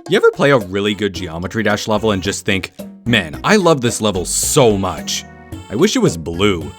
You ever play a really good Geometry Dash level and just think, man, I love this level so much. I wish it was blue.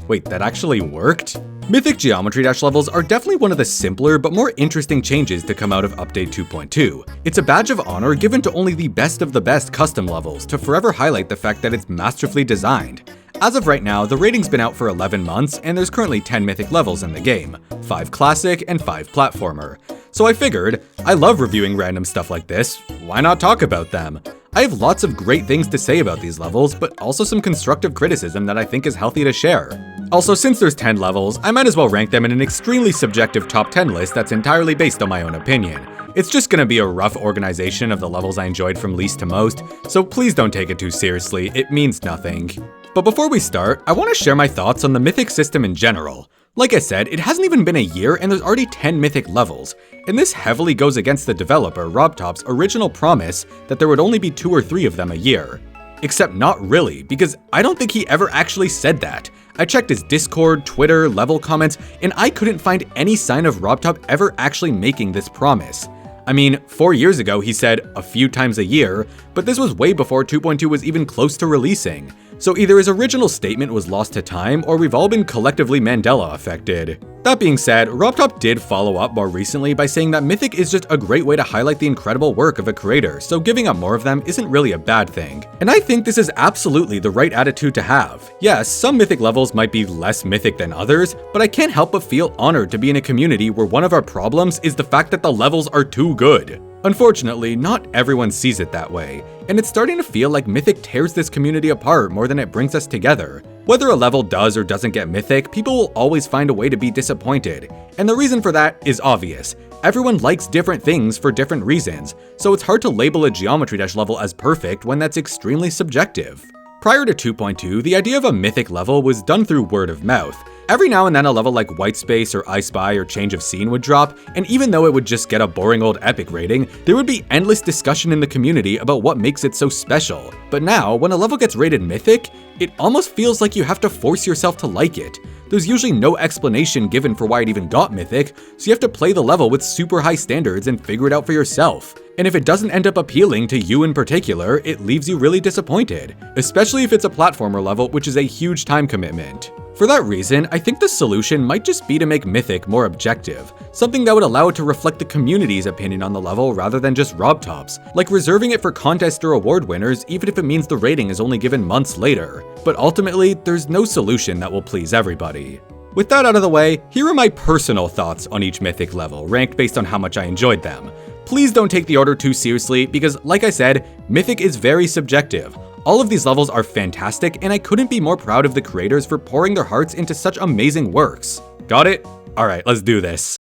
Wait, that actually worked? Mythic Geometry Dash levels are definitely one of the simpler but more interesting changes to come out of Update 2.2. It's a badge of honor given to only the best of the best custom levels to forever highlight the fact that it's masterfully designed. As of right now, the rating's been out for 11 months and there's currently 10 Mythic levels in the game, 5 Classic and 5 Platformer. So I figured, I love reviewing random stuff like this, why not talk about them? I have lots of great things to say about these levels, but also some constructive criticism that I think is healthy to share. Also, since there's 10 levels, I might as well rank them in an extremely subjective top 10 list that's entirely based on my own opinion. It's just gonna be a rough organization of the levels I enjoyed from least to most, so please don't take it too seriously, it means nothing. But before we start, I want to share my thoughts on the Mythic system in general. Like I said, it hasn't even been a year and there's already 10 Mythic levels, and this heavily goes against the developer, RobTop's original promise that there would only be 2 or 3 of them a year. Except not really, because I don't think he ever actually said that. I checked his Discord, Twitter, level comments, and I couldn't find any sign of RobTop ever actually making this promise. I mean, 4 years ago he said a few times a year, but this was way before 2.2 was even close to releasing. So either his original statement was lost to time, or we've all been collectively Mandela affected. That being said, RobTop did follow up more recently by saying that Mythic is just a great way to highlight the incredible work of a creator, so giving up more of them isn't really a bad thing. And I think this is absolutely the right attitude to have. Yes, some Mythic levels might be less mythic than others, but I can't help but feel honored to be in a community where one of our problems is the fact that the levels are too good. Unfortunately, not everyone sees it that way, and it's starting to feel like Mythic tears this community apart more than it brings us together. Whether a level does or doesn't get Mythic, people will always find a way to be disappointed, and the reason for that is obvious. Everyone likes different things for different reasons, so it's hard to label a Geometry Dash level as perfect when that's extremely subjective. Prior to 2.2, the idea of a Mythic level was done through word of mouth. Every now and then a level like White Space or I Spy or Change of Scene would drop, and even though it would just get a boring old epic rating, there would be endless discussion in the community about what makes it so special. But now, when a level gets rated Mythic, it almost feels like you have to force yourself to like it. There's usually no explanation given for why it even got Mythic, so you have to play the level with super high standards and figure it out for yourself. And if it doesn't end up appealing to you in particular, it leaves you really disappointed, especially if it's a platformer level, which is a huge time commitment. For that reason, I think the solution might just be to make Mythic more objective, something that would allow it to reflect the community's opinion on the level rather than just RobTop's, like reserving it for contest or award winners even if it means the rating is only given months later. But ultimately, there's no solution that will please everybody. With that out of the way, here are my personal thoughts on each Mythic level, ranked based on how much I enjoyed them. Please don't take the order too seriously because, like I said, Mythic is very subjective. All of these levels are fantastic, and I couldn't be more proud of the creators for pouring their hearts into such amazing works. Got it? Alright, let's do this.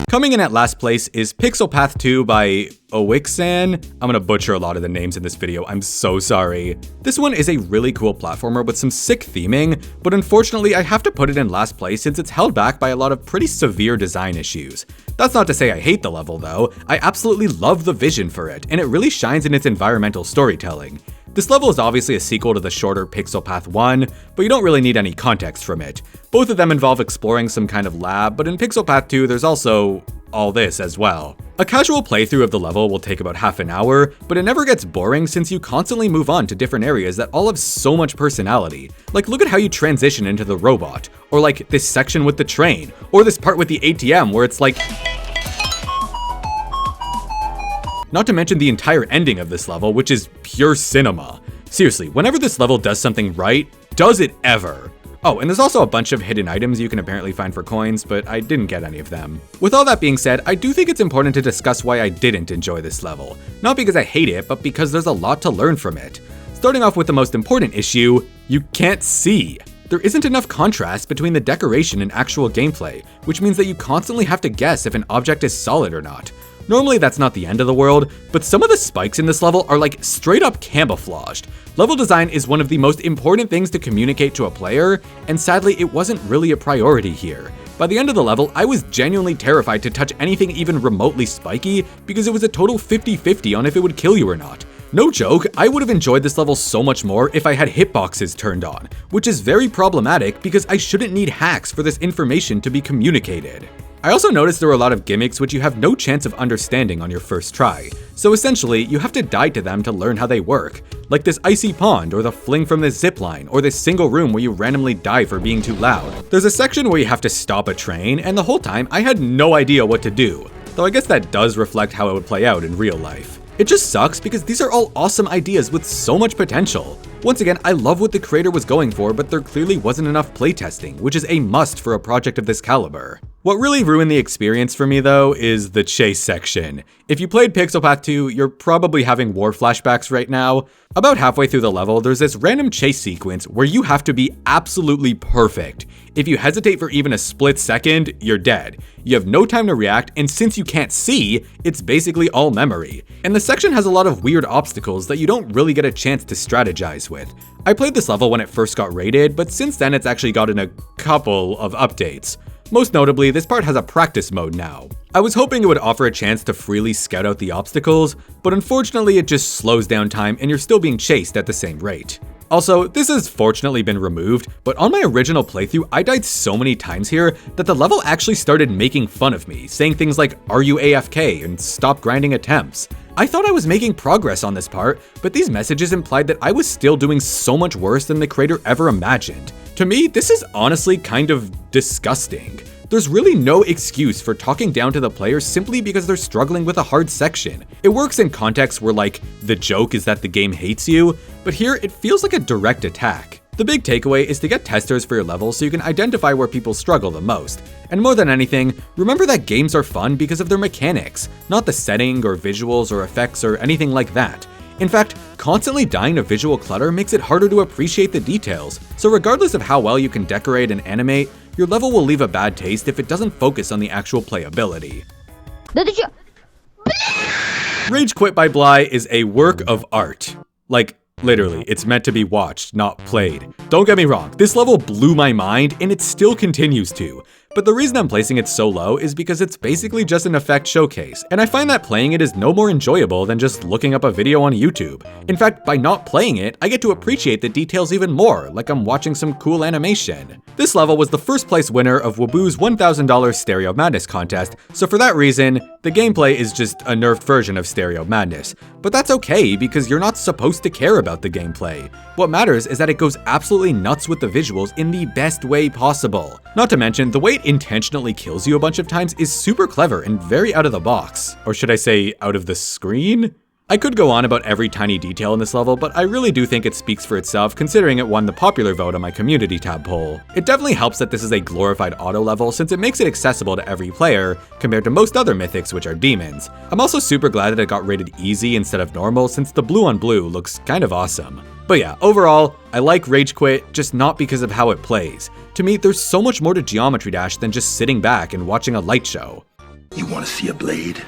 Coming in at last place is Pixel Path 2 by Owixan. I'm gonna butcher a lot of the names in this video, I'm so sorry. This one is a really cool platformer with some sick theming, but unfortunately I have to put it in last place since it's held back by a lot of pretty severe design issues. That's not to say I hate the level though, I absolutely love the vision for it, and it really shines in its environmental storytelling. This level is obviously a sequel to the shorter Pixel Path 1, but you don't really need any context from it. Both of them involve exploring some kind of lab, but in Pixel Path 2 there's also all this as well. A casual playthrough of the level will take about half an hour, but it never gets boring since you constantly move on to different areas that all have so much personality. Like look at how you transition into the robot, or like this section with the train, or this part with the ATM where it's like... Not to mention the entire ending of this level, which is pure cinema. Seriously, whenever this level does something right, does it ever? Oh, and there's also a bunch of hidden items you can apparently find for coins, but I didn't get any of them. With all that being said, I do think it's important to discuss why I didn't enjoy this level. Not because I hate it, but because there's a lot to learn from it. Starting off with the most important issue, you can't see. There isn't enough contrast between the decoration and actual gameplay, which means that you constantly have to guess if an object is solid or not. Normally that's not the end of the world, but some of the spikes in this level are like straight up camouflaged. Level design is one of the most important things to communicate to a player, and sadly it wasn't really a priority here. By the end of the level, I was genuinely terrified to touch anything even remotely spiky because it was a total 50-50 on if it would kill you or not. No joke, I would have enjoyed this level so much more if I had hitboxes turned on, which is very problematic because I shouldn't need hacks for this information to be communicated. I also noticed there were a lot of gimmicks which you have no chance of understanding on your first try, so essentially you have to die to them to learn how they work, like this icy pond, or the fling from this zipline, or this single room where you randomly die for being too loud. There's a section where you have to stop a train, and the whole time I had no idea what to do, though I guess that does reflect how it would play out in real life. It just sucks because these are all awesome ideas with so much potential. Once again, I love what the creator was going for, but there clearly wasn't enough playtesting, which is a must for a project of this caliber. What really ruined the experience for me though is the chase section. If you played Pixel Path 2, you're probably having war flashbacks right now. About halfway through the level, there's this random chase sequence where you have to be absolutely perfect. If you hesitate for even a split second, you're dead. You have no time to react, and since you can't see, it's basically all memory. And the section has a lot of weird obstacles that you don't really get a chance to strategize with. I played this level when it first got rated, but since then it's actually gotten a couple of updates. Most notably, this part has a practice mode now. I was hoping it would offer a chance to freely scout out the obstacles, but unfortunately it just slows down time and you're still being chased at the same rate. Also, this has fortunately been removed, but on my original playthrough, I died so many times here that the level actually started making fun of me, saying things like, "Are you AFK?" and "Stop grinding attempts." I thought I was making progress on this part, but these messages implied that I was still doing so much worse than the creator ever imagined. To me, this is honestly kind of disgusting. There's really no excuse for talking down to the players simply because they're struggling with a hard section. It works in contexts where like, the joke is that the game hates you, but here it feels like a direct attack. The big takeaway is to get testers for your level so you can identify where people struggle the most. And more than anything, remember that games are fun because of their mechanics, not the setting or visuals or effects or anything like that. In fact, constantly dying to visual clutter makes it harder to appreciate the details, so regardless of how well you can decorate and animate, your level will leave a bad taste if it doesn't focus on the actual playability. Rage Quit by Bly is a work of art. Like, literally, it's meant to be watched, not played. Don't get me wrong, this level blew my mind and it still continues to. But the reason I'm placing it so low is because it's basically just an effect showcase, and I find that playing it is no more enjoyable than just looking up a video on YouTube. In fact, by not playing it, I get to appreciate the details even more, like I'm watching some cool animation. This level was the first place winner of Waboo's $1,000 Stereo Madness contest, so for that reason, the gameplay is just a nerfed version of Stereo Madness. But that's okay, because you're not supposed to care about the gameplay. What matters is that it goes absolutely nuts with the visuals in the best way possible. Not to mention, the way it intentionally kills you a bunch of times is super clever and very out of the box. Or should I say, out of the screen? I could go on about every tiny detail in this level, but I really do think it speaks for itself considering it won the popular vote on my community tab poll. It definitely helps that this is a glorified auto level since it makes it accessible to every player, compared to most other mythics which are demons. I'm also super glad that it got rated easy instead of normal since the blue on blue looks kind of awesome. But yeah, overall, I like Rage Quit, just not because of how it plays. To me, there's so much more to Geometry Dash than just sitting back and watching a light show. You want to see a blade?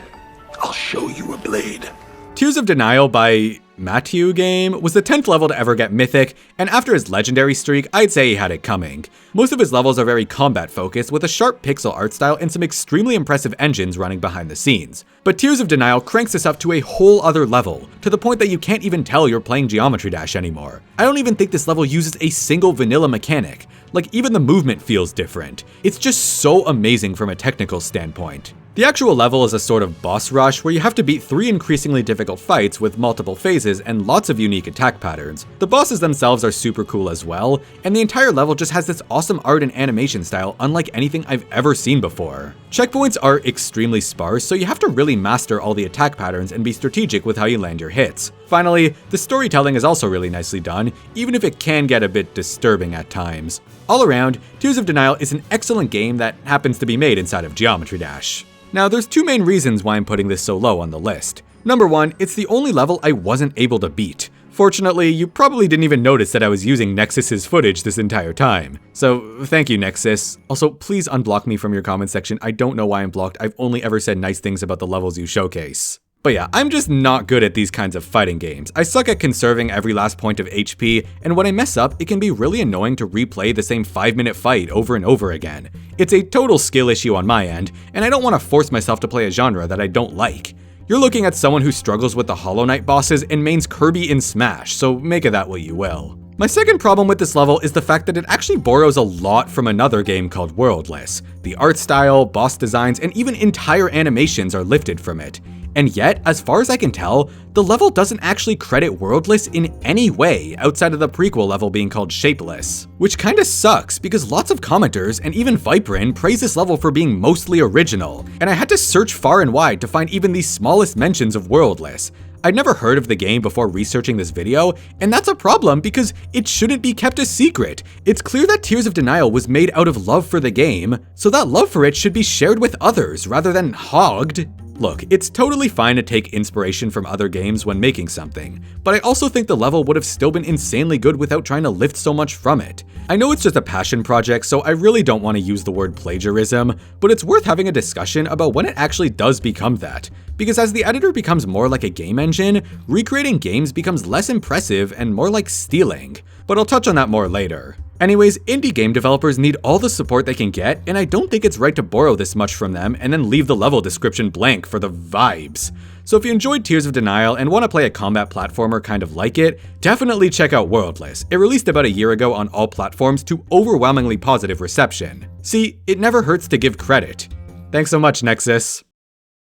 I'll show you a blade. Tears of Denial by Matthew Game was the 10th level to ever get Mythic, and after his legendary streak, I'd say he had it coming. Most of his levels are very combat focused, with a sharp pixel art style and some extremely impressive engines running behind the scenes. But Tears of Denial cranks this up to a whole other level, to the point that you can't even tell you're playing Geometry Dash anymore. I don't even think this level uses a single vanilla mechanic. Like, even the movement feels different. It's just so amazing from a technical standpoint. The actual level is a sort of boss rush where you have to beat 3 increasingly difficult fights with multiple phases and lots of unique attack patterns. The bosses themselves are super cool as well, and the entire level just has this awesome art and animation style unlike anything I've ever seen before. Checkpoints are extremely sparse, so you have to really master all the attack patterns and be strategic with how you land your hits. Finally, the storytelling is also really nicely done, even if it can get a bit disturbing at times. All around, Tears of Denial is an excellent game that happens to be made inside of Geometry Dash. Now, there's 2 main reasons why I'm putting this so low on the list. Number 1, it's the only level I wasn't able to beat. Fortunately, you probably didn't even notice that I was using Nexus's footage this entire time. So, thank you, Nexus. Also, please unblock me from your comment section. I don't know why I'm blocked. I've only ever said nice things about the levels you showcase. But yeah, I'm just not good at these kinds of fighting games. I suck at conserving every last point of HP, and when I mess up, it can be really annoying to replay the same 5-minute fight over and over again. It's a total skill issue on my end, and I don't want to force myself to play a genre that I don't like. You're looking at someone who struggles with the Hollow Knight bosses and mains Kirby in Smash, so make of that what you will. My second problem with this level is the fact that it actually borrows a lot from another game called Worldless. The art style, boss designs, and even entire animations are lifted from it. And yet, as far as I can tell, the level doesn't actually credit Worldless in any way outside of the prequel level being called Shapeless. Which kinda sucks, because lots of commenters and even Viprin praise this level for being mostly original, and I had to search far and wide to find even the smallest mentions of Worldless. I'd never heard of the game before researching this video, and that's a problem because it shouldn't be kept a secret. It's clear that Tears of Denial was made out of love for the game, so that love for it should be shared with others rather than hogged. Look, it's totally fine to take inspiration from other games when making something, but I also think the level would have still been insanely good without trying to lift so much from it. I know it's just a passion project, so I really don't want to use the word plagiarism, but it's worth having a discussion about when it actually does become that. Because as the editor becomes more like a game engine, recreating games becomes less impressive and more like stealing. But I'll touch on that more later. Anyways, indie game developers need all the support they can get, and I don't think it's right to borrow this much from them and then leave the level description blank for the vibes. So if you enjoyed Tears of Denial and want to play a combat platformer kind of like it, definitely check out Worldless. It released about a year ago on all platforms to overwhelmingly positive reception. See, it never hurts to give credit. Thanks so much, Nexus.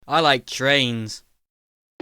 I like trains.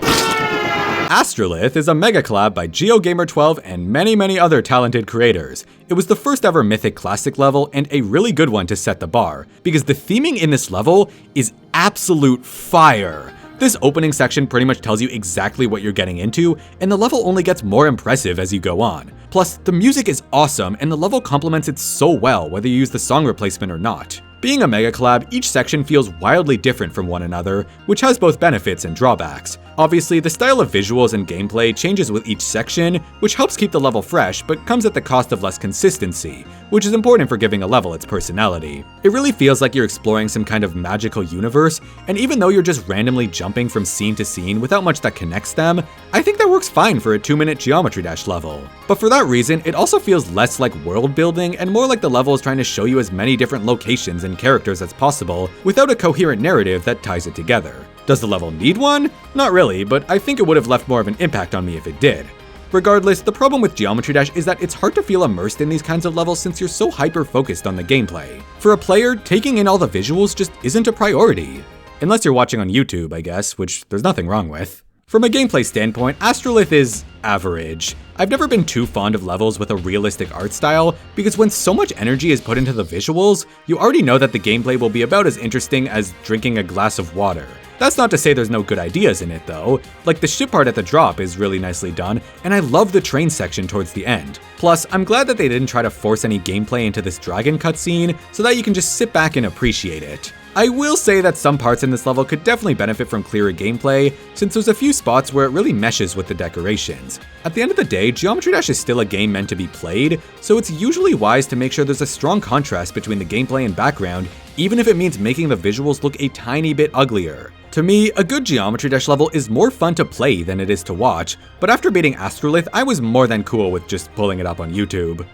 Astrolith is a mega collab by GeoGamer12 and many other talented creators. It was the first ever Mythic Classic level and a really good one to set the bar, because the theming in this level is absolute fire. This opening section pretty much tells you exactly what you're getting into, and the level only gets more impressive as you go on. Plus, the music is awesome and the level complements it so well whether you use the song replacement or not. Being a mega collab, each section feels wildly different from one another, which has both benefits and drawbacks. Obviously, the style of visuals and gameplay changes with each section, which helps keep the level fresh, but comes at the cost of less consistency, which is important for giving a level its personality. It really feels like you're exploring some kind of magical universe, and even though you're just randomly jumping from scene to scene without much that connects them, I think that works fine for a 2-minute Geometry Dash level. But for that reason, it also feels less like world building and more like the level is trying to show you as many different locations and characters as possible without a coherent narrative that ties it together. Does the level need one? Not really, but I think it would have left more of an impact on me if it did. Regardless, the problem with Geometry Dash is that it's hard to feel immersed in these kinds of levels since you're so hyper-focused on the gameplay. For a player, taking in all the visuals just isn't a priority. Unless you're watching on YouTube, I guess, which there's nothing wrong with. From a gameplay standpoint, Astrolith is average. I've never been too fond of levels with a realistic art style, because when so much energy is put into the visuals, you already know that the gameplay will be about as interesting as drinking a glass of water. That's not to say there's no good ideas in it though, like the ship part at the drop is really nicely done, and I love the train section towards the end. Plus, I'm glad that they didn't try to force any gameplay into this dragon cutscene, so that you can just sit back and appreciate it. I will say that some parts in this level could definitely benefit from clearer gameplay, since there's a few spots where it really meshes with the decorations. At the end of the day, Geometry Dash is still a game meant to be played, so it's usually wise to make sure there's a strong contrast between the gameplay and background, even if it means making the visuals look a tiny bit uglier. To me, a good Geometry Dash level is more fun to play than it is to watch, but after beating Astrolith, I was more than cool with just pulling it up on YouTube.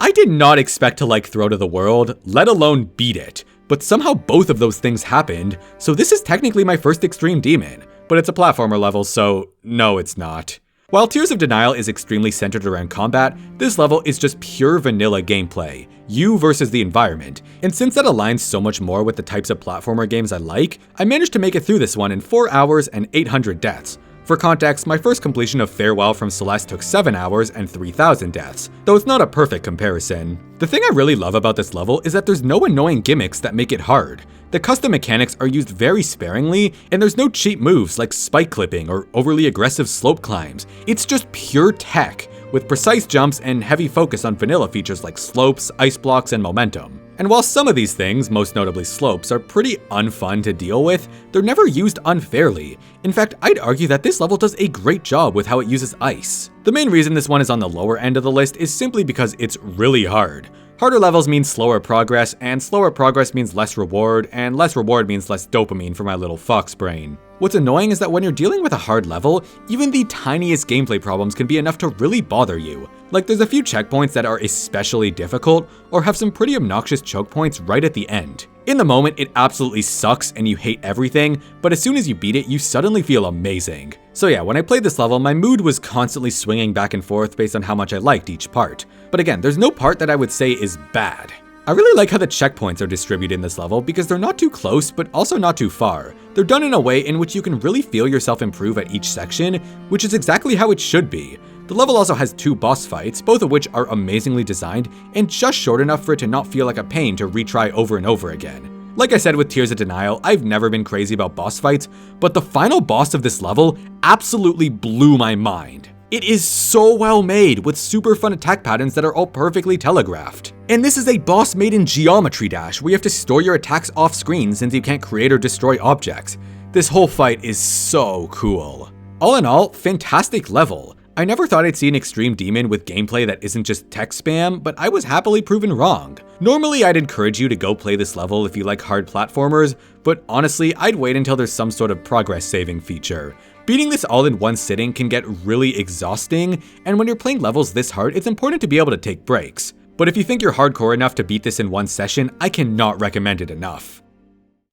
I did not expect to like Throw to the World, let alone beat it, but somehow both of those things happened, so this is technically my first Extreme Demon, but it's a platformer level, so no it's not. While Tears of Denial is extremely centered around combat, this level is just pure vanilla gameplay, you versus the environment, and since that aligns so much more with the types of platformer games I like, I managed to make it through this one in 4 hours and 800 deaths. For context, my first completion of Farewell from Celeste took 7 hours and 3,000 deaths, though it's not a perfect comparison. The thing I really love about this level is that there's no annoying gimmicks that make it hard. The custom mechanics are used very sparingly, and there's no cheap moves like spike clipping or overly aggressive slope climbs. It's just pure tech, with precise jumps and heavy focus on vanilla features like slopes, ice blocks, and momentum. And while some of these things, most notably slopes, are pretty unfun to deal with, they're never used unfairly. In fact, I'd argue that this level does a great job with how it uses ice. The main reason this one is on the lower end of the list is simply because it's really hard. Harder levels mean slower progress, and slower progress means less reward, and less reward means less dopamine for my little fox brain. What's annoying is that when you're dealing with a hard level, even the tiniest gameplay problems can be enough to really bother you. Like there's a few checkpoints that are especially difficult, or have some pretty obnoxious choke points right at the end. In the moment, it absolutely sucks and you hate everything, but as soon as you beat it, you suddenly feel amazing. So yeah, when I played this level, my mood was constantly swinging back and forth based on how much I liked each part. But again, there's no part that I would say is bad. I really like how the checkpoints are distributed in this level because they're not too close, but also not too far. They're done in a way in which you can really feel yourself improve at each section, which is exactly how it should be. The level also has 2 boss fights, both of which are amazingly designed and just short enough for it to not feel like a pain to retry over and over again. Like I said with Tears of Denial, I've never been crazy about boss fights, but the final boss of this level absolutely blew my mind. It is so well made, with super fun attack patterns that are all perfectly telegraphed. And this is a boss made in Geometry Dash, where you have to store your attacks off screen since you can't create or destroy objects. This whole fight is so cool. All in all, fantastic level. I never thought I'd see an extreme demon with gameplay that isn't just text spam, but I was happily proven wrong. Normally I'd encourage you to go play this level if you like hard platformers, but honestly I'd wait until there's some sort of progress saving feature. Beating this all in one sitting can get really exhausting, and when you're playing levels this hard, it's important to be able to take breaks. But if you think you're hardcore enough to beat this in one session, I cannot recommend it enough.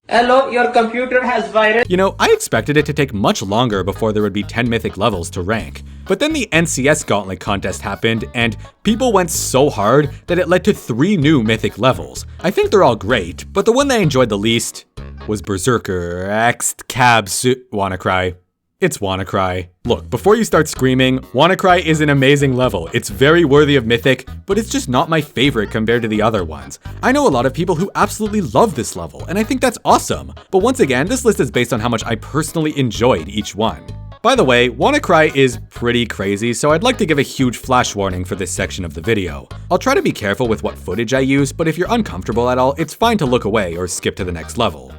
Hello, your computer has virus. You know, I expected it to take much longer before there would be 10 mythic levels to rank. But then the NCS Gauntlet contest happened, and people went so hard that it led to 3 new mythic levels. I think they're all great, but the one that I enjoyed the least was Berserker X WannaCry. It's WannaCry. Look, before you start screaming, WannaCry is an amazing level. It's very worthy of Mythic, but it's just not my favorite compared to the other ones. I know a lot of people who absolutely love this level, and I think that's awesome. But once again, this list is based on how much I personally enjoyed each one. By the way, WannaCry is pretty crazy, so I'd like to give a huge flash warning for this section of the video. I'll try to be careful with what footage I use, but if you're uncomfortable at all, it's fine to look away or skip to the next level.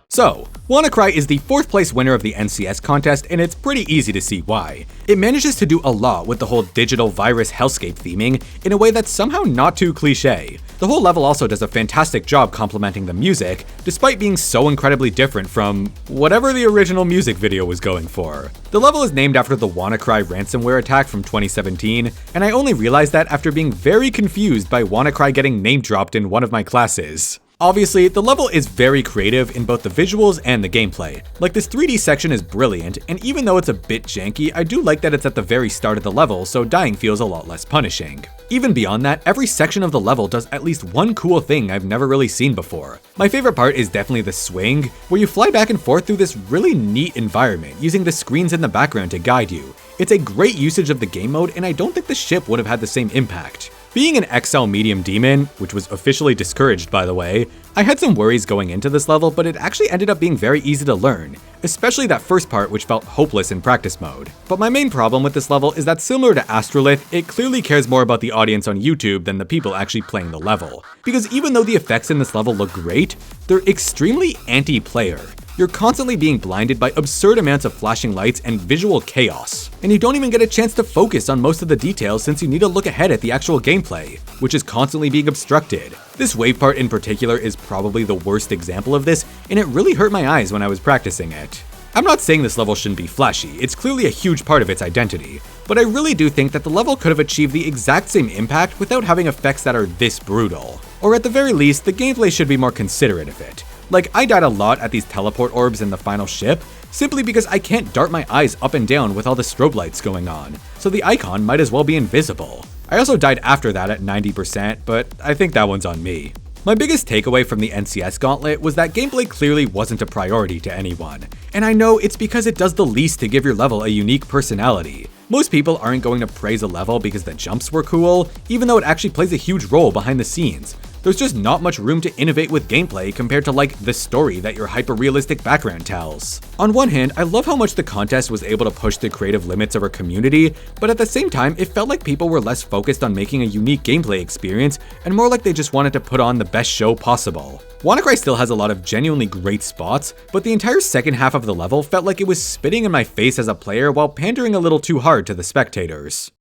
So, WannaCry is the 4th place winner of the NCS contest, and it's pretty easy to see why. It manages to do a lot with the whole digital virus hellscape theming in a way that's somehow not too cliche. The whole level also does a fantastic job complementing the music, despite being so incredibly different from whatever the original music video was going for. The level is named after the WannaCry ransomware attack from 2017, and I only realized that after being very confused by WannaCry getting name dropped in one of my classes. Obviously, the level is very creative in both the visuals and the gameplay. Like, this 3D section is brilliant, and even though it's a bit janky, I do like that it's at the very start of the level, so dying feels a lot less punishing. Even beyond that, every section of the level does at least one cool thing I've never really seen before. My favorite part is definitely the swing, where you fly back and forth through this really neat environment, using the screens in the background to guide you. It's a great usage of the game mode, and I don't think the ship would have had the same impact. Being an XL medium demon, which was officially discouraged by the way, I had some worries going into this level, but it actually ended up being very easy to learn, especially that first part which felt hopeless in practice mode. But my main problem with this level is that similar to Astrolith, it clearly cares more about the audience on YouTube than the people actually playing the level. Because even though the effects in this level look great, they're extremely anti-player. You're constantly being blinded by absurd amounts of flashing lights and visual chaos. And you don't even get a chance to focus on most of the details since you need to look ahead at the actual gameplay, which is constantly being obstructed. This wave part in particular is probably the worst example of this, and it really hurt my eyes when I was practicing it. I'm not saying this level shouldn't be flashy, it's clearly a huge part of its identity, but I really do think that the level could have achieved the exact same impact without having effects that are this brutal. Or at the very least, the gameplay should be more considerate of it. Like, I died a lot at these teleport orbs in the final ship, simply because I can't dart my eyes up and down with all the strobe lights going on, so the icon might as well be invisible. I also died after that at 90%, but I think that one's on me. My biggest takeaway from the NCS Gauntlet was that gameplay clearly wasn't a priority to anyone, and I know it's because it does the least to give your level a unique personality. Most people aren't going to praise a level because the jumps were cool, even though it actually plays a huge role behind the scenes. There's just not much room to innovate with gameplay compared to like the story that your hyper-realistic background tells. On one hand, I love how much the contest was able to push the creative limits of our community, but at the same time, it felt like people were less focused on making a unique gameplay experience and more like they just wanted to put on the best show possible. WannaCry still has a lot of genuinely great spots, but the entire second half of the level felt like it was spitting in my face as a player while pandering a little too hard to the spectators.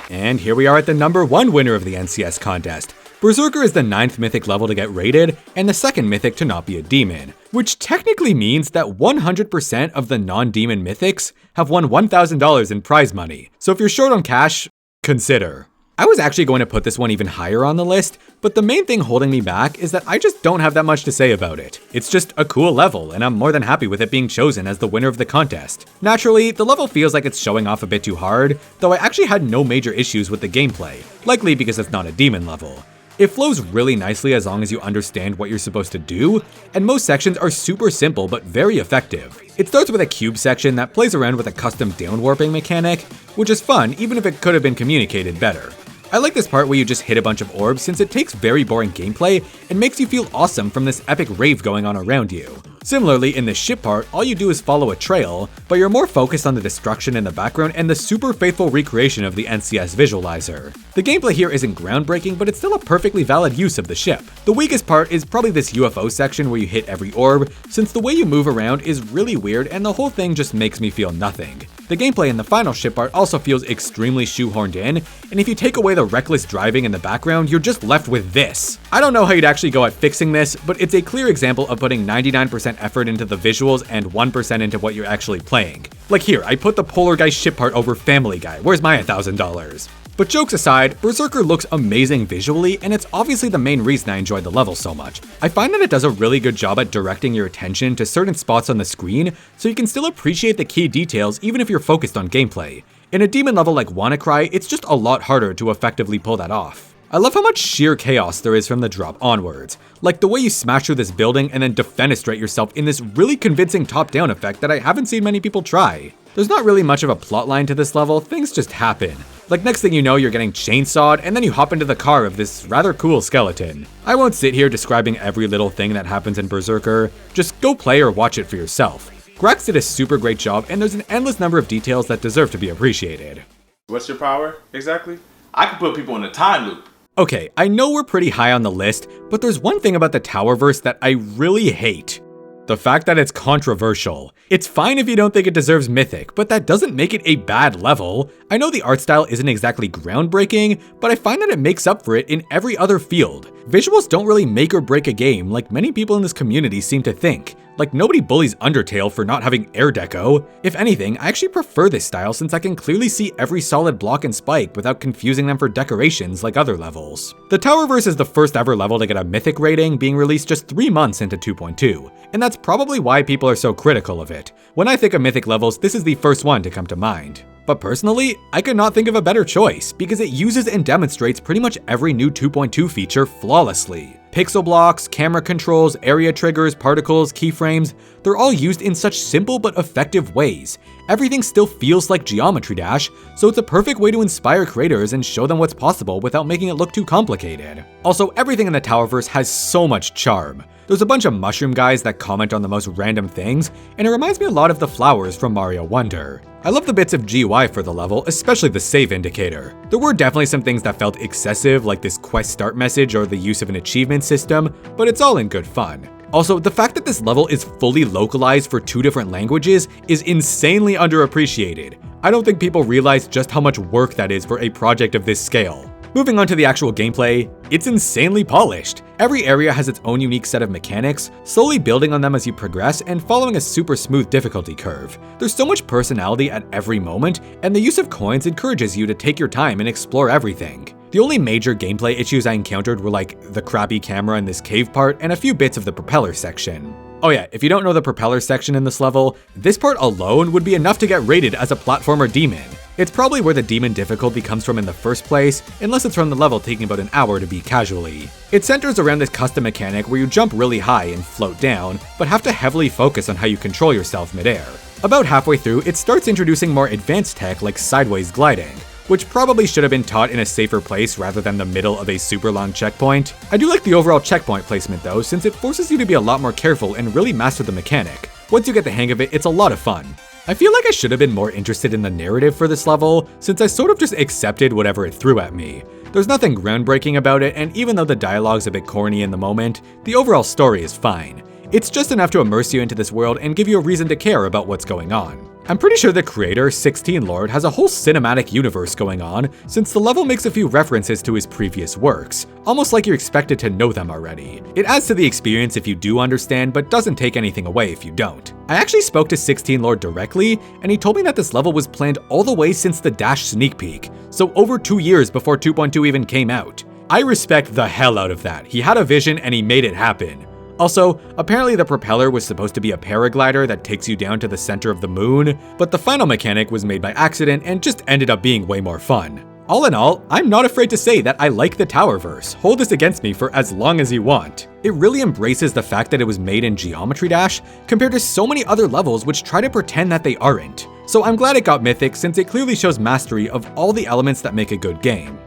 And here we are at the #1 winner of the NCS contest. Berserker is the 9th mythic level to get rated, and the 2nd mythic to not be a demon, which technically means that 100% of the non-demon mythics have won $1,000 in prize money. So if you're short on cash, consider. I was actually going to put this one even higher on the list, but the main thing holding me back is that I just don't have that much to say about it. It's just a cool level, and I'm more than happy with it being chosen as the winner of the contest. Naturally, the level feels like it's showing off a bit too hard, though I actually had no major issues with the gameplay, likely because it's not a demon level. It flows really nicely as long as you understand what you're supposed to do, and most sections are super simple but very effective. It starts with a cube section that plays around with a custom downwarping mechanic, which is fun even if it could have been communicated better. I like this part where you just hit a bunch of orbs since it takes very boring gameplay and makes you feel awesome from this epic rave going on around you. Similarly, in the ship part, all you do is follow a trail, but you're more focused on the destruction in the background and the super faithful recreation of the NCS visualizer. The gameplay here isn't groundbreaking, but it's still a perfectly valid use of the ship. The weakest part is probably this UFO section where you hit every orb, since the way you move around is really weird and the whole thing just makes me feel nothing. The gameplay in the final ship part also feels extremely shoehorned in, and if you take away the reckless driving in the background, you're just left with this. I don't know how you'd actually go at fixing this, but it's a clear example of putting 99% effort into the visuals and 1% into what you're actually playing. Like here, I put the Polar Guy ship part over Family Guy. Where's my $1,000? But jokes aside, Berserker looks amazing visually, and it's obviously the main reason I enjoyed the level so much. I find that it does a really good job at directing your attention to certain spots on the screen, so you can still appreciate the key details even if you're focused on gameplay. In a demon level like WannaCry, it's just a lot harder to effectively pull that off. I love how much sheer chaos there is from the drop onwards, like the way you smash through this building and then defenestrate yourself in this really convincing top-down effect that I haven't seen many people try. There's not really much of a plotline to this level, things just happen. Like next thing you know, you're getting chainsawed, and then you hop into the car of this rather cool skeleton. I won't sit here describing every little thing that happens in Berserker, just go play or watch it for yourself. Grax did a super great job, and there's an endless number of details that deserve to be appreciated. What's your power, exactly? I can put people in a time loop. Okay, I know we're pretty high on the list, but there's one thing about the Towerverse that I really hate. The fact that it's controversial. It's fine if you don't think it deserves Mythic, but that doesn't make it a bad level. I know the art style isn't exactly groundbreaking, but I find that it makes up for it in every other field. Visuals don't really make or break a game like many people in this community seem to think. Like nobody bullies Undertale for not having air deco. If anything, I actually prefer this style since I can clearly see every solid block and spike without confusing them for decorations like other levels. The Towerverse is the first ever level to get a Mythic rating, being released just 3 months into 2.2, and that's probably why people are so critical of it. When I think of Mythic levels, this is the first one to come to mind. But personally, I could not think of a better choice, because it uses and demonstrates pretty much every new 2.2 feature flawlessly. Pixel blocks, camera controls, area triggers, particles, keyframes, they're all used in such simple but effective ways. Everything still feels like Geometry Dash, so it's a perfect way to inspire creators and show them what's possible without making it look too complicated. Also, everything in the Towerverse has so much charm. There's a bunch of mushroom guys that comment on the most random things, and it reminds me a lot of the flowers from Mario Wonder. I love the bits of GUI for the level, especially the save indicator. There were definitely some things that felt excessive, like this quest start message or the use of an achievement system, but it's all in good fun. Also, the fact that this level is fully localized for 2 different languages is insanely underappreciated. I don't think people realize just how much work that is for a project of this scale. Moving on to the actual gameplay, it's insanely polished. Every area has its own unique set of mechanics, slowly building on them as you progress and following a super smooth difficulty curve. There's so much personality at every moment, and the use of coins encourages you to take your time and explore everything. The only major gameplay issues I encountered were like the crappy camera in this cave part and a few bits of the propeller section. Oh yeah, if you don't know the propeller section in this level, this part alone would be enough to get rated as a platformer demon. It's probably where the demon difficulty comes from in the first place, unless it's from the level taking about an hour to beat casually. It centers around this custom mechanic where you jump really high and float down, but have to heavily focus on how you control yourself midair. About halfway through, it starts introducing more advanced tech like sideways gliding, which probably should have been taught in a safer place rather than the middle of a super long checkpoint. I do like the overall checkpoint placement though, since it forces you to be a lot more careful and really master the mechanic. Once you get the hang of it, it's a lot of fun. I feel like I should have been more interested in the narrative for this level, since I sort of just accepted whatever it threw at me. There's nothing groundbreaking about it, and even though the dialogue's a bit corny in the moment, the overall story is fine. It's just enough to immerse you into this world and give you a reason to care about what's going on. I'm pretty sure the creator, 16 Lord, has a whole cinematic universe going on, since the level makes a few references to his previous works, almost like you're expected to know them already. It adds to the experience if you do understand, but doesn't take anything away if you don't. I actually spoke to 16 Lord directly, and he told me that this level was planned all the way since the Dash sneak peek, so over 2 years before 2.2 even came out. I respect the hell out of that. He had a vision and he made it happen. Also, apparently the propeller was supposed to be a paraglider that takes you down to the center of the moon, but the final mechanic was made by accident and just ended up being way more fun. All in all, I'm not afraid to say that I like the Towerverse. Hold this against me for as long as you want. It really embraces the fact that it was made in Geometry Dash, compared to so many other levels which try to pretend that they aren't. So I'm glad it got Mythic, since it clearly shows mastery of all the elements that make a good game.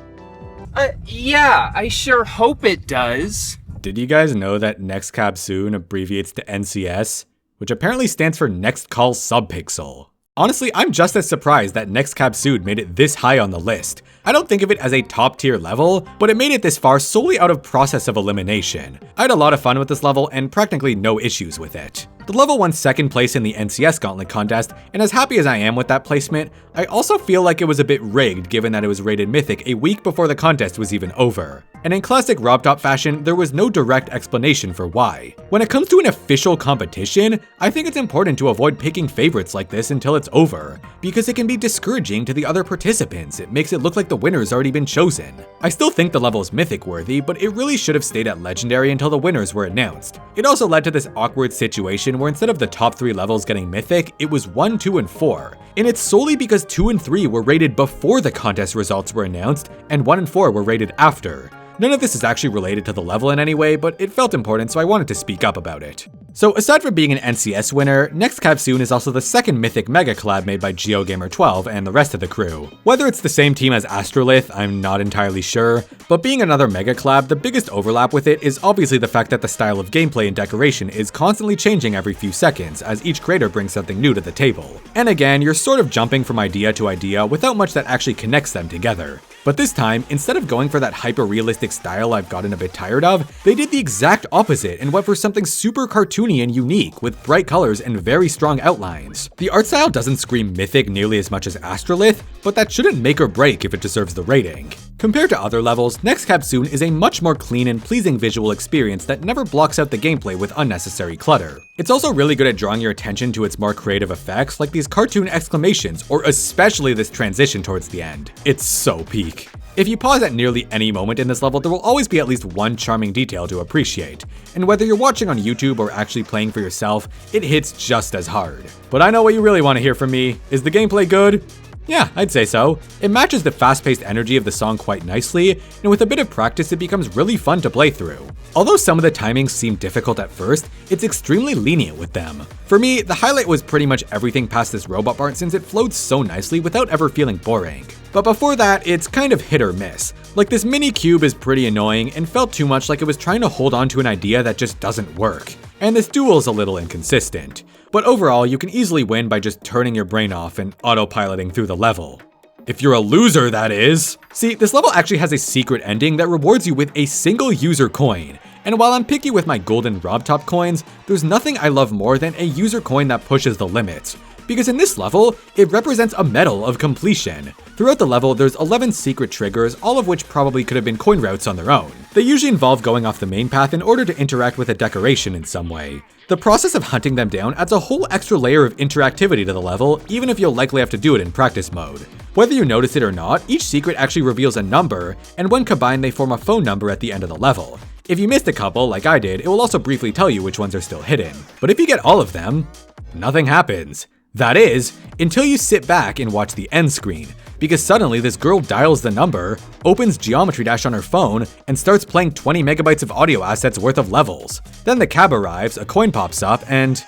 Yeah, I sure hope it does. Did you guys know that Next Cab Soon abbreviates to NCS, which apparently stands for Next Call Subpixel? Honestly, I'm just as surprised that Next Cab Soon made it this high on the list. I don't think of it as a top tier level, but it made it this far solely out of process of elimination. I had a lot of fun with this level and practically no issues with it. The level won second place in the NCS Gauntlet contest, and as happy as I am with that placement, I also feel like it was a bit rigged given that it was rated Mythic a week before the contest was even over. And in classic RobTop fashion, there was no direct explanation for why. When it comes to an official competition, I think it's important to avoid picking favorites like this until it's over, because it can be discouraging to the other participants. It makes it look like the winner's already been chosen. I still think the level is Mythic worthy, but it really should have stayed at Legendary until the winners were announced. It also led to this awkward situation where instead of the top 3 levels getting Mythic, it was 1, 2, and 4. And it's solely because 2 and 3 were rated before the contest results were announced, and 1 and 4 were rated after. None of this is actually related to the level in any way, but it felt important, so I wanted to speak up about it. So aside from being an NCS winner, Next Cab Soon is also the second Mythic Mega collab made by GeoGamer12 and the rest of the crew. Whether it's the same team as Astrolith, I'm not entirely sure, but being another Mega collab, the biggest overlap with it is obviously the fact that the style of gameplay and decoration is constantly changing every few seconds, as each creator brings something new to the table. And again, you're sort of jumping from idea to idea without much that actually connects them together. But this time, instead of going for that hyper-realistic style I've gotten a bit tired of, they did the exact opposite and went for something super cartoony and unique with bright colors and very strong outlines. The art style doesn't scream Mythic nearly as much as Astrolith, but that shouldn't make or break if it deserves the rating. Compared to other levels, Next Cab Soon is a much more clean and pleasing visual experience that never blocks out the gameplay with unnecessary clutter. It's also really good at drawing your attention to its more creative effects, like these cartoon exclamations, or especially this transition towards the end. It's so peak. If you pause at nearly any moment in this level, there will always be at least one charming detail to appreciate. And whether you're watching on YouTube or actually playing for yourself, it hits just as hard. But I know what you really want to hear from me. Is the gameplay good? Yeah, I'd say so. It matches the fast-paced energy of the song quite nicely, and with a bit of practice it becomes really fun to play through. Although some of the timings seem difficult at first, it's extremely lenient with them. For me, the highlight was pretty much everything past this robot part since it flowed so nicely without ever feeling boring. But before that, it's kind of hit or miss. Like this mini cube is pretty annoying and felt too much like it was trying to hold on to an idea that just doesn't work. And this duel is a little inconsistent. But overall, you can easily win by just turning your brain off and autopiloting through the level. If you're a loser, that is. See, this level actually has a secret ending that rewards you with a single user coin. And while I'm picky with my golden RobTop coins, there's nothing I love more than a user coin that pushes the limits. Because in this level, it represents a medal of completion. Throughout the level, there's 11 secret triggers, all of which probably could have been coin routes on their own. They usually involve going off the main path in order to interact with a decoration in some way. The process of hunting them down adds a whole extra layer of interactivity to the level, even if you'll likely have to do it in practice mode. Whether you notice it or not, each secret actually reveals a number, and when combined they form a phone number at the end of the level. If you missed a couple, like I did, it will also briefly tell you which ones are still hidden. But if you get all of them, nothing happens. That is, until you sit back and watch the end screen, because suddenly this girl dials the number, opens Geometry Dash on her phone, and starts playing 20 megabytes of audio assets worth of levels. Then the cab arrives, a coin pops up, and...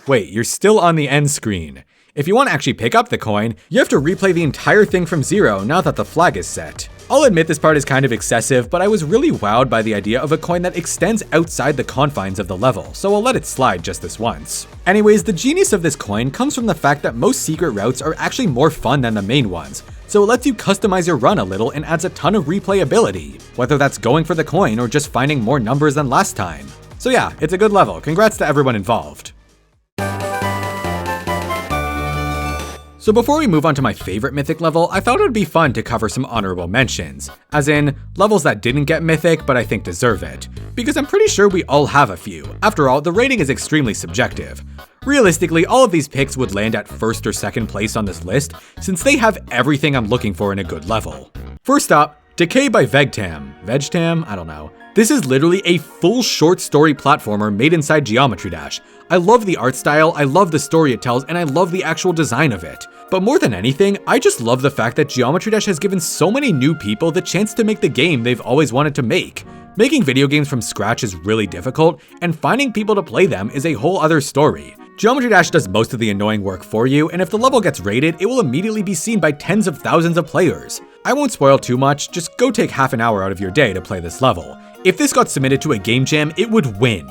wait, you're still on the end screen. If you want to actually pick up the coin, you have to replay the entire thing from zero now that the flag is set. I'll admit this part is kind of excessive, but I was really wowed by the idea of a coin that extends outside the confines of the level, so I'll let it slide just this once. Anyways, the genius of this coin comes from the fact that most secret routes are actually more fun than the main ones, so it lets you customize your run a little and adds a ton of replayability, whether that's going for the coin or just finding more numbers than last time. So yeah, it's a good level. Congrats to everyone involved. So before we move on to my favorite Mythic level, I thought it would be fun to cover some honorable mentions, as in levels that didn't get Mythic but I think deserve it, because I'm pretty sure we all have a few. After all, the rating is extremely subjective. Realistically, all of these picks would land at first or second place on this list, since they have everything I'm looking for in a good level. First up, Decay by Vegtam? I don't know. This is literally a full short story platformer made inside Geometry Dash. I love the art style, I love the story it tells, and I love the actual design of it. But more than anything, I just love the fact that Geometry Dash has given so many new people the chance to make the game they've always wanted to make. Making video games from scratch is really difficult, and finding people to play them is a whole other story. Geometry Dash does most of the annoying work for you, and if the level gets rated, it will immediately be seen by tens of thousands of players. I won't spoil too much, just go take half an hour out of your day to play this level. If this got submitted to a game jam, it would win.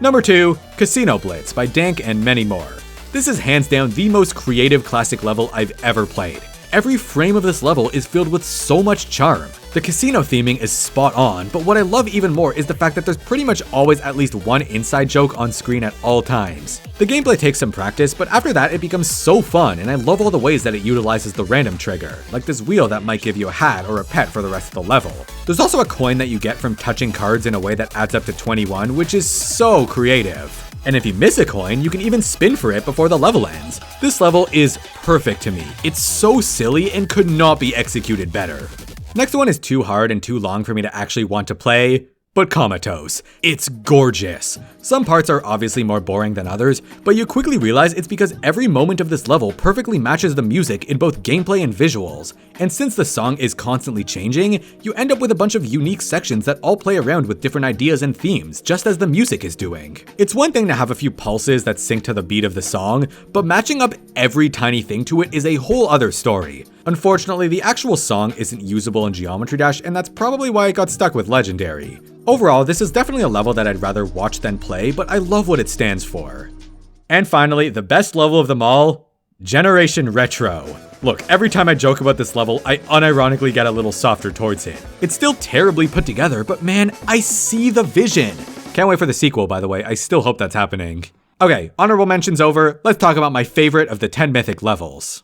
Number 2, Casino Blitz by Dank and many more. This is hands down the most creative classic level I've ever played. Every frame of this level is filled with so much charm. The casino theming is spot on, but what I love even more is the fact that there's pretty much always at least one inside joke on screen at all times. The gameplay takes some practice, but after that it becomes so fun, and I love all the ways that it utilizes the random trigger, like this wheel that might give you a hat or a pet for the rest of the level. There's also a coin that you get from touching cards in a way that adds up to 21, which is so creative. And if you miss a coin, you can even spin for it before the level ends. This level is perfect to me. It's so silly and could not be executed better. Next one is too hard and too long for me to actually want to play, but Comatose. It's gorgeous. Some parts are obviously more boring than others, but you quickly realize it's because every moment of this level perfectly matches the music in both gameplay and visuals. And since the song is constantly changing, you end up with a bunch of unique sections that all play around with different ideas and themes, just as the music is doing. It's one thing to have a few pulses that sync to the beat of the song, but matching up every tiny thing to it is a whole other story. Unfortunately, the actual song isn't usable in Geometry Dash, and that's probably why it got stuck with Legendary. Overall, this is definitely a level that I'd rather watch than play, but I love what it stands for. And finally, the best level of them all, Generation Retro. Look, every time I joke about this level, I unironically get a little softer towards it. It's still terribly put together, but man, I see the vision. Can't wait for the sequel, by the way. I still hope that's happening. Okay, honorable mentions over. Let's talk about my favorite of the 10 Mythic levels.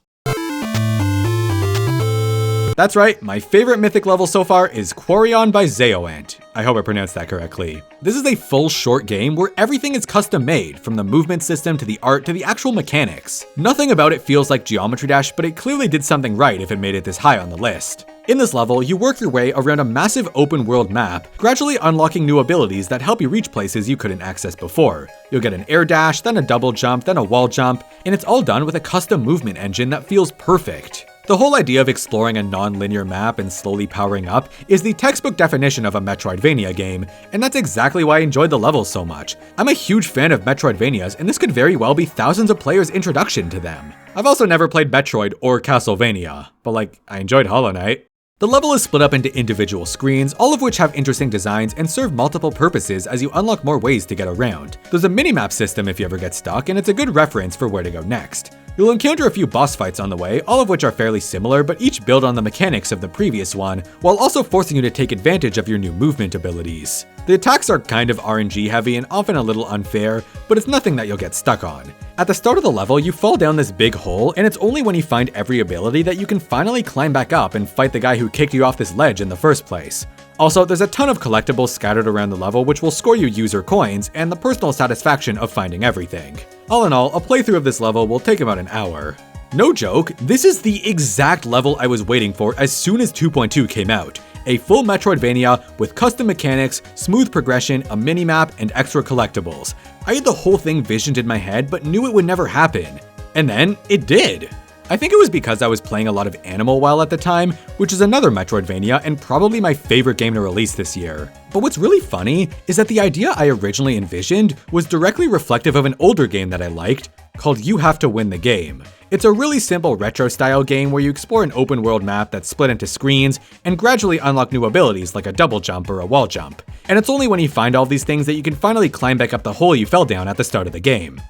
That's right, my favorite Mythic level so far is Quarion by Zeoant. I hope I pronounced that correctly. This is a full short game where everything is custom made, from the movement system to the art to the actual mechanics. Nothing about it feels like Geometry Dash, but it clearly did something right if it made it this high on the list. In this level, you work your way around a massive open world map, gradually unlocking new abilities that help you reach places you couldn't access before. You'll get an air dash, then a double jump, then a wall jump, and it's all done with a custom movement engine that feels perfect. The whole idea of exploring a non-linear map and slowly powering up is the textbook definition of a Metroidvania game, and that's exactly why I enjoyed the levels so much. I'm a huge fan of Metroidvanias, and this could very well be thousands of players' introduction to them. I've also never played Metroid or Castlevania, but I enjoyed Hollow Knight. The level is split up into individual screens, all of which have interesting designs and serve multiple purposes as you unlock more ways to get around. There's a minimap system if you ever get stuck, and it's a good reference for where to go next. You'll encounter a few boss fights on the way, all of which are fairly similar, but each build on the mechanics of the previous one, while also forcing you to take advantage of your new movement abilities. The attacks are kind of RNG heavy and often a little unfair, but it's nothing that you'll get stuck on. At the start of the level, you fall down this big hole, and it's only when you find every ability that you can finally climb back up and fight the guy who kicked you off this ledge in the first place. Also, there's a ton of collectibles scattered around the level which will score you user coins and the personal satisfaction of finding everything. All in all, a playthrough of this level will take about an hour. No joke, this is the exact level I was waiting for as soon as 2.2 came out. A full Metroidvania with custom mechanics, smooth progression, a minimap, and extra collectibles. I had the whole thing visioned in my head but knew it would never happen. And then, it did! I think it was because I was playing a lot of Animal Well at the time, which is another Metroidvania and probably my favorite game to release this year. But what's really funny is that the idea I originally envisioned was directly reflective of an older game that I liked, called You Have to Win the Game. It's a really simple retro-style game where you explore an open-world map that's split into screens and gradually unlock new abilities like a double jump or a wall jump. And it's only when you find all these things that you can finally climb back up the hole you fell down at the start of the game.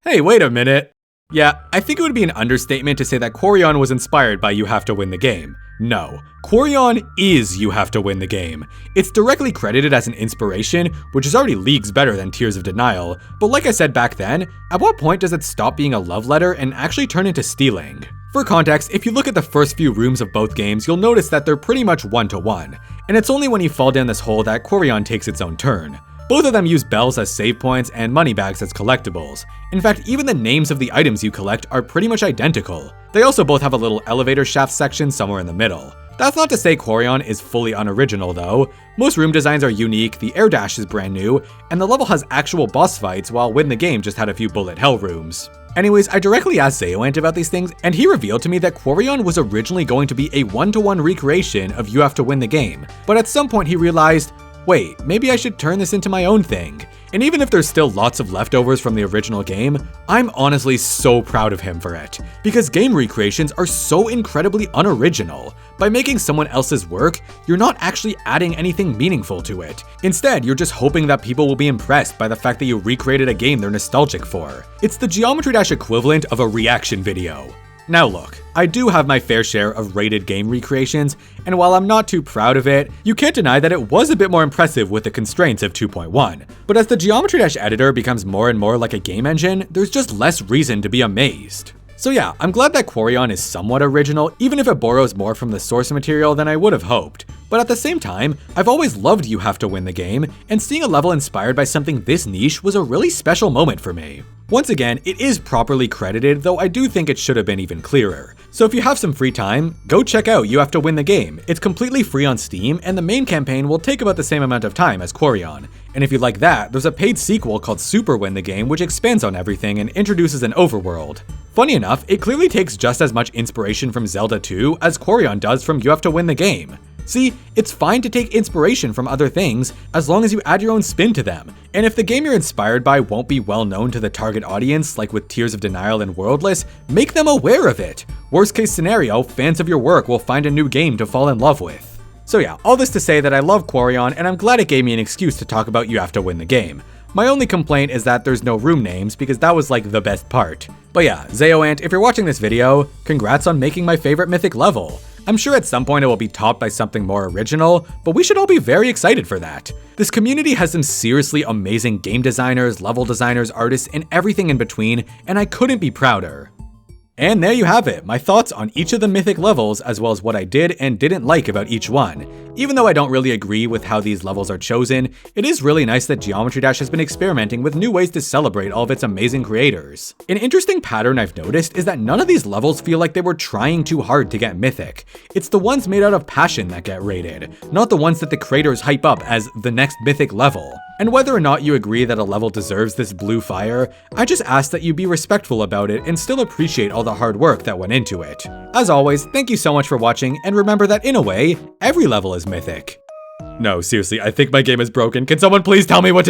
Hey, wait a minute! Yeah, I think it would be an understatement to say that Quarion was inspired by You Have to Win the Game. No, Quarion is You Have to Win the Game. It's directly credited as an inspiration, which is already leagues better than Tears of Denial, but like I said back then, at what point does it stop being a love letter and actually turn into stealing? For context, if you look at the first few rooms of both games, you'll notice that they're pretty much one-to-one, and it's only when you fall down this hole that Quarion takes its own turn. Both of them use bells as save points and moneybags as collectibles. In fact, even the names of the items you collect are pretty much identical. They also both have a little elevator shaft section somewhere in the middle. That's not to say Quarion is fully unoriginal though. Most room designs are unique, the air dash is brand new, and the level has actual boss fights while Win the Game just had a few bullet hell rooms. Anyways, I directly asked Zayoant about these things, and he revealed to me that Quarion was originally going to be a one-to-one recreation of You Have to Win the Game, but at some point he realized, wait, maybe I should turn this into my own thing. And even if there's still lots of leftovers from the original game, I'm honestly so proud of him for it. Because game recreations are so incredibly unoriginal. By making someone else's work, you're not actually adding anything meaningful to it. Instead, you're just hoping that people will be impressed by the fact that you recreated a game they're nostalgic for. It's the Geometry Dash equivalent of a reaction video. Now look, I do have my fair share of rated game recreations, and while I'm not too proud of it, you can't deny that it was a bit more impressive with the constraints of 2.1. But as the Geometry Dash editor becomes more and more like a game engine, there's just less reason to be amazed. So yeah, I'm glad that Quarion is somewhat original, even if it borrows more from the source material than I would have hoped. But at the same time, I've always loved You Have to Win the Game, and seeing a level inspired by something this niche was a really special moment for me. Once again, it is properly credited, though I do think it should have been even clearer. So if you have some free time, go check out You Have to Win the Game. It's completely free on Steam, and the main campaign will take about the same amount of time as Quarion. And if you like that, there's a paid sequel called Super Win the Game, which expands on everything and introduces an overworld. Funny enough, it clearly takes just as much inspiration from Zelda 2 as Quarion does from You Have to Win the Game. See, it's fine to take inspiration from other things as long as you add your own spin to them. And if the game you're inspired by won't be well known to the target audience, like with Tears of Denial and Worldless, make them aware of it. Worst case scenario, fans of your work will find a new game to fall in love with. So yeah, all this to say that I love Quarion, and I'm glad it gave me an excuse to talk about You Have to Win the Game. My only complaint is that there's no room names, because that was like the best part. But yeah, Zayoant, if you're watching this video, congrats on making my favorite Mythic level. I'm sure at some point it will be topped by something more original, but we should all be very excited for that. This community has some seriously amazing game designers, level designers, artists, and everything in between, and I couldn't be prouder. And there you have it, my thoughts on each of the Mythic levels, as well as what I did and didn't like about each one. Even though I don't really agree with how these levels are chosen, it is really nice that Geometry Dash has been experimenting with new ways to celebrate all of its amazing creators. An interesting pattern I've noticed is that none of these levels feel like they were trying too hard to get Mythic. It's the ones made out of passion that get rated, not the ones that the creators hype up as the next Mythic level. And whether or not you agree that a level deserves this blue fire, I just ask that you be respectful about it and still appreciate all the hard work that went into it. As always, thank you so much for watching, and remember that in a way, every level is Mythic. No, seriously, I think my game is broken. Can someone please tell me what to do?